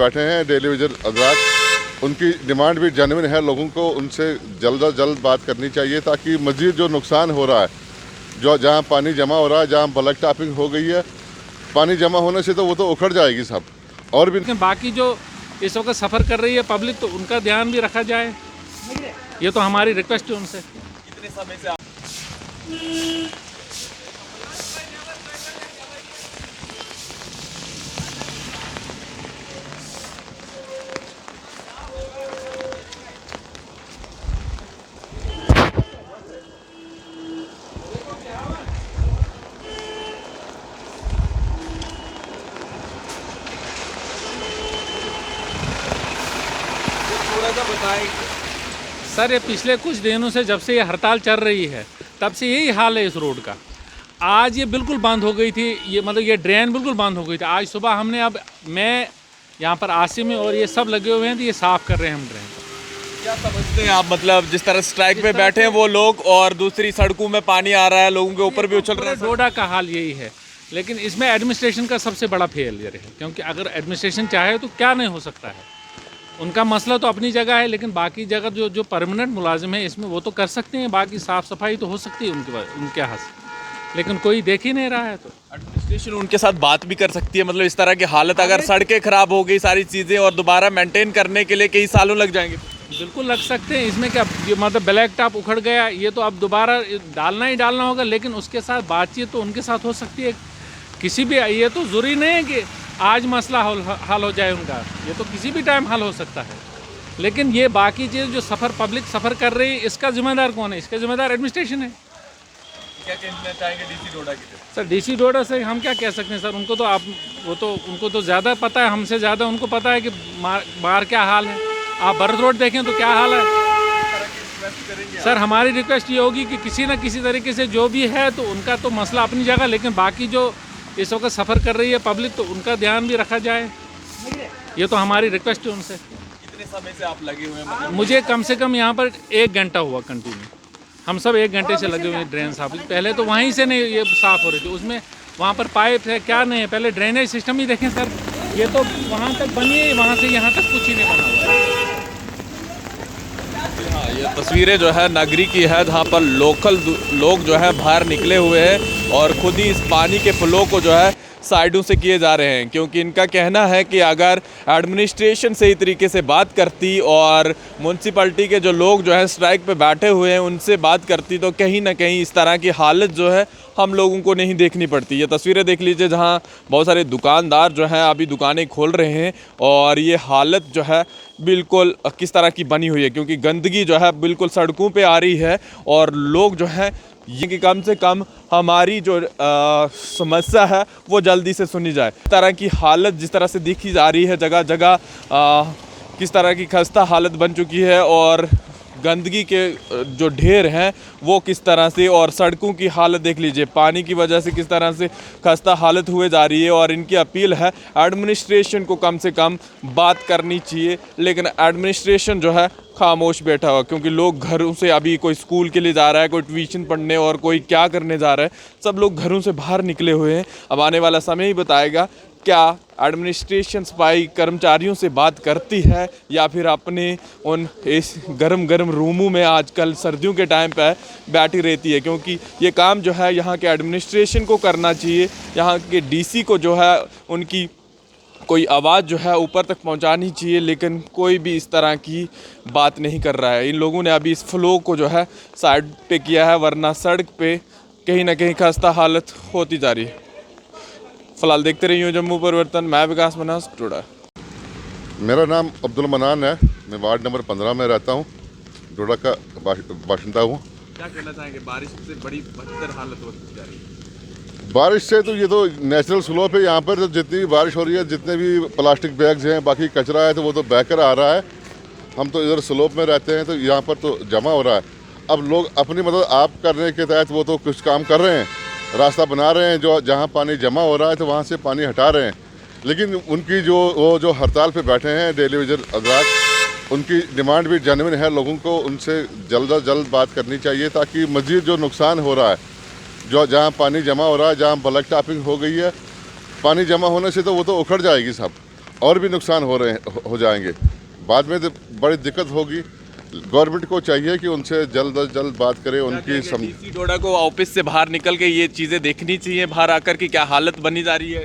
बैठे हैं daily Vaser हजरात, उनकी डिमांड भी जेन्युइन है। लोगों को उनसे जल्द अज जल्द बात करनी चाहिए ताकि मज़ीद जो नुकसान हो रहा है, जो जहाँ पानी जमा हो रहा है, जहाँ ब्लैक टॉपिंग हो गई है, पानी जमा होने से तो वो तो उखड़ जाएगी सब। और भी बाकी जो इस वक्त सफ़र कर रही है पब्लिक, तो उनका ध्यान भी रखा जाए। ये तो हमारी रिक्वेस्ट है उनसे। कितने समय से थोड़ा सा बताएं। सर, ये पिछले कुछ दिनों से जब से ये हड़ताल चल रही है तब से यही हाल है इस रोड का। आज ये बिल्कुल बंद हो गई थी, ये मतलब ये ड्रेन बिल्कुल बंद हो गई थी। आज सुबह हमने, अब मैं यहाँ पर आसिम और ये सब लगे हुए हैं, तो ये साफ़ कर रहे हैं हम ड्रेन। क्या समझते हैं आप, मतलब जिस तरह स्ट्राइक पे बैठे हैं वो लोग और दूसरी सड़कों में पानी आ रहा है, लोगों के ऊपर भी उछल रहा है। डोडा का हाल यही है, लेकिन इसमें एडमिनिस्ट्रेशन का सबसे बड़ा फेलियर है। क्योंकि अगर एडमिनिस्ट्रेशन चाहे तो क्या नहीं हो सकता है। उनका मसला तो अपनी जगह है, लेकिन बाकी जगह जो परमानेंट मुलाजिम है इसमें वो तो कर सकते हैं, बाकी साफ़ सफाई तो हो सकती है उनके हाथ से, लेकिन कोई देख ही नहीं रहा है। तो एडमिनिस्ट्रेशन उनके साथ बात भी कर सकती है, मतलब इस तरह की हालत अगर सड़कें खराब हो गई सारी चीज़ें और दोबारा मेंटेन करने के लिए कई सालों लग जाएंगे। बिल्कुल लग सकते हैं। इसमें क्या, ये मतलब ब्लैक टॉप उखड़ गया, ये तो अब दोबारा डालना ही डालना होगा, लेकिन उसके साथ बातचीत तो उनके साथ हो सकती है। किसी भी, ये तो ज़रूरी नहीं है कि आज मसला हल हो जाए उनका, ये तो किसी भी टाइम हल हो सकता है। लेकिन ये बाकी चीज़ जो पब्लिक सफ़र कर रही है, इसका जिम्मेदार कौन है? इसका जिम्मेदार एडमिनिस्ट्रेशन है। क्या कहना चाहेंगे डीसी डोडा की? सर, डीसी डोडा से हम क्या कह सकते हैं सर, उनको तो उनको तो ज़्यादा पता है, हमसे ज़्यादा उनको पता है कि बाहर क्या हाल है। आप बर्थ रोड देखें तो क्या हाल है। सर, हमारी रिक्वेस्ट ये होगी कि किसी न किसी तरीके से जो भी है, तो उनका तो मसला अपनी जगह, लेकिन बाकी जो इस वक्त सफ़र कर रही है पब्लिक, तो उनका ध्यान भी रखा जाए। ये तो हमारी रिक्वेस्ट है उनसे। कितने समय से आप लगे हुए हैं? मतलब मुझे कम से कम यहाँ पर 1 घंटा हुआ कंटिन्यू। हम सब 1 घंटे से लगे हुए हैं ड्रेन साफ। पहले तो वहीं से नहीं ये साफ़ हो रही थी, उसमें वहाँ पर पाइप है क्या नहीं है। पहले ड्रेनेज सिस्टम ही देखें सर, ये तो वहाँ तक बनी है, वहाँ से यहाँ तक कुछ ही नहीं बना हुआ है। हाँ, ये तस्वीरें जो है नगरी की है, जहाँ पर लोकल लोग जो है बाहर निकले हुए हैं और खुद ही इस पानी के फ्लो को जो है साइडों से किए जा रहे हैं, क्योंकि इनका कहना है कि अगर एडमिनिस्ट्रेशन सही तरीके से बात करती और म्यूनसिपैलिटी के जो लोग जो है स्ट्राइक पे बैठे हुए हैं उनसे बात करती, तो कहीं ना कहीं इस तरह की हालत जो है हम लोगों को नहीं देखनी पड़ती। ये तस्वीरें देख लीजिए, जहाँ बहुत सारे दुकानदार जो हैं अभी दुकानें खोल रहे हैं और ये हालत जो है बिल्कुल किस तरह की बनी हुई है, क्योंकि गंदगी जो है बिल्कुल सड़कों पे आ रही है और लोग जो हैं ये कि कम से कम हमारी जो समस्या है वो जल्दी से सुनी जाए। इस तरह की हालत जिस तरह से दिखी जा रही है जगह जगह, किस तरह की खस्ता हालत बन चुकी है और गंदगी के जो ढेर हैं वो किस तरह से, और सड़कों की हालत देख लीजिए, पानी की वजह से किस तरह से खस्ता हालत हुए जा रही है। और इनकी अपील है एडमिनिस्ट्रेशन को कम से कम बात करनी चाहिए, लेकिन एडमिनिस्ट्रेशन जो है खामोश बैठा हुआ, क्योंकि लोग घरों से, अभी कोई स्कूल के लिए जा रहा है, कोई ट्यूशन पढ़ने और कोई क्या करने जा रहा है, सब लोग घरों से बाहर निकले हुए हैं। अब आने वाला समय ही बताएगा क्या एडमिनिस्ट्रेशन सफाई कर्मचारियों से बात करती है या फिर अपने उन इस गरम रूमों में आजकल सर्दियों के टाइम पर बैठी रहती है, क्योंकि ये काम जो है यहाँ के एडमिनिस्ट्रेशन को करना चाहिए। यहाँ के डीसी को जो है उनकी कोई आवाज़ जो है ऊपर तक पहुंचानी चाहिए, लेकिन कोई भी इस तरह की बात नहीं कर रहा है। इन लोगों ने अभी इस फ्लो को जो है साइड पे किया है, वरना सड़क पे कहीं ना कहीं खस्ता हालत होती जा रही है। फ़िलहाल देखते रहिए जम्मू परिवर्तन, मैं विकास मनास डोडा। मेरा नाम अब्दुल मनान है, मैं वार्ड नंबर 15 में रहता हूँ, डोडा का बाशिंदा हूँ। क्या कहना चाहेंगे, बारिश से बड़ी बदतर हालत होती जा रही है? बारिश से तो ये तो नेचुरल स्लोप है, यहाँ पर तो जितनी भी बारिश हो रही है, जितने भी प्लास्टिक बैग्स हैं, बाकी कचरा है, तो वो तो बहकर आ रहा है। हम तो इधर स्लोप में रहते हैं, तो यहाँ पर तो जमा हो रहा है। अब लोग अपनी मदद आप करने के तहत वो तो कुछ काम कर रहे हैं, रास्ता बना रहे हैं, जो जहाँ पानी जमा हो रहा है तो वहाँ से पानी हटा रहे हैं। लेकिन उनकी जो हड़ताल पे बैठे हैं डेली वेजर हजरात, उनकी डिमांड भी जेन्युइन है। लोगों को उनसे जल्द अज जल्द बात करनी चाहिए ताकि मज़ीद जो नुकसान हो रहा है, जो जहाँ पानी जमा हो रहा है, जहाँ ब्लैक टॉपिंग हो गई है, पानी जमा होने से तो वो तो उखड़ जाएगी सब। और भी नुकसान हो जाएंगे। बाद में तो बड़ी दिक्कत होगी। गवर्नमेंट को चाहिए कि उनसे जल्द अज जल्द बात करें, उनकी डीसी डोडा को ऑफिस से बाहर निकल के ये चीज़ें देखनी चाहिए बाहर आकर की क्या हालत बनी जा रही है।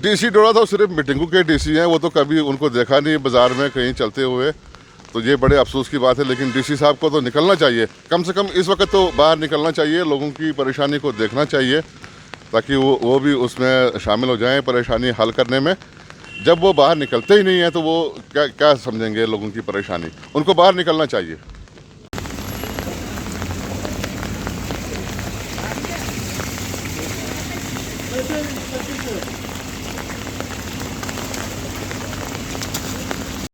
डीसी डोडा तो सिर्फ मीटिंगों के डीसी हैं, वो तो कभी उनको देखा नहीं बाज़ार में कहीं चलते हुए, तो ये बड़े अफसोस की बात है। लेकिन डीसी साहब को तो निकलना चाहिए, कम से कम इस वक्त तो बाहर निकलना चाहिए, लोगों की परेशानी को देखना चाहिए, ताकि वो भी उसमें शामिल हो जाएं परेशानी हल करने में। जब वो बाहर निकलते ही नहीं है तो वो क्या समझेंगे लोगों की परेशानी। उनको बाहर निकलना चाहिए।